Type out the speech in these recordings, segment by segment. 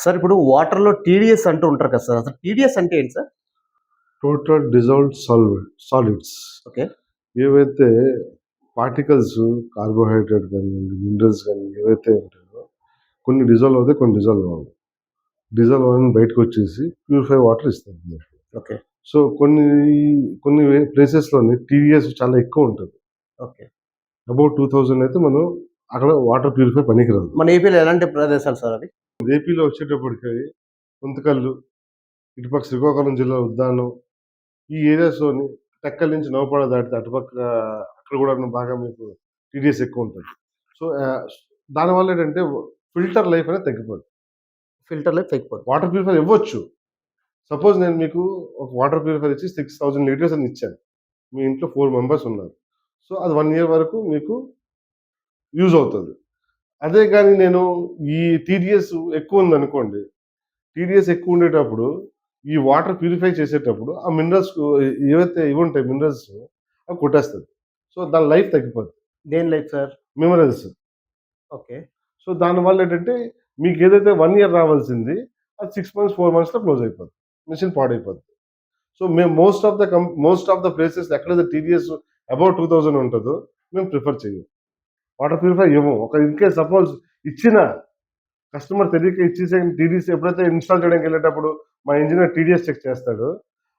Sir ఇప్పుడు వాటర్‌లో TDS అంటూ ఉంటారు కదా సార్. అసలు టీడీఎస్ అంటే ఏంటి sir? Total dissolved solids. Okay. ఏవైతే పార్టికల్స్ కార్బోహైడ్రేట్ కానివ్వండి, మినరల్స్ కానీ ఏవైతే ఉంటాయో కొన్ని డిజాల్వ్ అవుతాయి, కొన్ని డిజాల్వ్ అవ్వవు. డిజాల్వ్ అవ్వని బయటకు వచ్చేసి ప్యూరిఫై వాటర్ ఇస్తుంది. ఓకే. సో కొన్ని ప్లేసెస్‌లోని టీడీఎస్ చాలా ఎక్కువ ఉంటుంది. ఓకే. అబౌట్ 2000 అయితే మనం అక్కడ వాటర్ ప్యూరిఫై పనికిరాదు. మన ఏపీలో ఎలాంటి ప్రదేశాలు సార్ అవి? ఏపీలో వచ్చేటప్పటికి గుంతకల్లు, ఇటుపక్క శ్రీకాకుళం జిల్లా ఉద్దానం, ఈ ఏరియాస్‌లోని టెక్కలి నుంచి నౌపడ దాటితే అటుపక్క అక్కడ కూడా బాగా మీకు టీడీఎస్ ఎక్కువ ఉంటుంది. సో, దానివల్ల ఏంటంటే ఫిల్టర్ లైఫ్ అనేది తగ్గిపోద్ది. ఫిల్టర్‌లో తెగిపోతుంది. వాటర్ ప్యూరిఫైర్ ఇవ్వచ్చు. సపోజ్ నేను మీకు ఒక వాటర్ ప్యూరిఫైర్ ఇచ్చి 6000 లీటర్స్ అని ఇచ్చాను. మీ ఇంట్లో 4 మెంబర్స్ ఉన్నారు. సో, అది 1 ఇయర్ వరకు మీకు యూజ్ అవుతది. అదే గాని నేను ఈ టీడీఎస్ ఎక్కువ ఉందనుకోండి. టీడీఎస్ ఎక్కువ ఉండేటప్పుడు ఈ వాటర్ ప్యూరిఫై చేసేటప్పుడు ఆ మినరల్స్ ఏవైతే ఇవి ఉంటాయి మినరల్స్ అవి కొట్టేస్తది. సో, దాని లైఫ్ తగ్గిపోద్ది. దేని life sir? Minerals. Okay. So, దానివల్ల ఏంటంటే మీకేదైతే 1 ఇయర్ రావాల్సింది అది 6 మంత్స్, 4 మంత్స్‌లో క్లోజ్ అయిపోద్ది. మెషిన్ పాడైపోద్ది. సో, మేము మోస్ట్ ఆఫ్ ద ప్లేసెస్ ఎక్కడైతే టీడీఎస్ అబౌవ్ 2000 ఉంటదో మేము ప్రిఫర్ చెయ్యం. వాటర్ ప్యూరిఫై ఇవ్వము. ఒక ఇన్‌కేస్ సపోజ్ ఇచ్చినా కస్టమర్ తెలియక ఇచ్చేసి టీడీఎస్ ఎప్పుడైతే ఇన్‌స్టాల్ చేయడానికెళ్ళేటప్పుడు మా ఇంజినీర్ టీడీఎస్ చెక్ చేస్తాడో,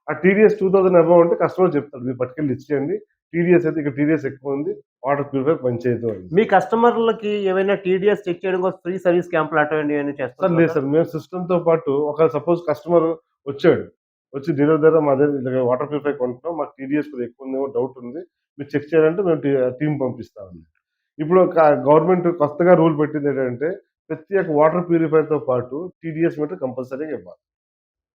ఆ టీడీఎస్ 2000 అబోవ్ ఉంటే కస్టమర్ చెప్తాడు. మీరు పట్టుకెళ్ళి ఇచ్చేయండి. టీడీఎస్ అయితే ఇక్కడ టీడీఎస్ ఎక్కువుంది. వాటర్ ప్యూరిఫై పనిచేయదు అని. మీ కస్టమర్‌లకి ఏవైనా టీడీఎస్ చెక్ చేయడం కోసం ఫ్రీ సర్వీస్ క్యాంపులు అటువంటివి ఏమైనా సార్ చేస్తుంటారా లేదు సార్? సార్. మేము సిస్టమ్‌తో పాటు ఒక సపోజ్ కస్టమర్ వచ్చాడు. వచ్చి డీలర్ దగ్గర మా దగ్గర ఇలాగ వాటర్ ప్యూరిఫై కొంటున్నాం. మాకు టీడీఎస్ కొద్దిగా ఎక్కువుందేమో డౌట్ ఉంది. మీరు చెక్ చేయాలంటే మేము టీమ్ పంపిస్తామండి. ఇప్పుడు గవర్నమెంట్ కొత్తగా రూల్ పెట్టిందేంటంటే ప్రతి ఒక్క వాటర్ ప్యూరిఫైయర్‌తో పాటు టీడీఎస్ మీటర్ కంపల్సరీగా ఇవ్వాలి.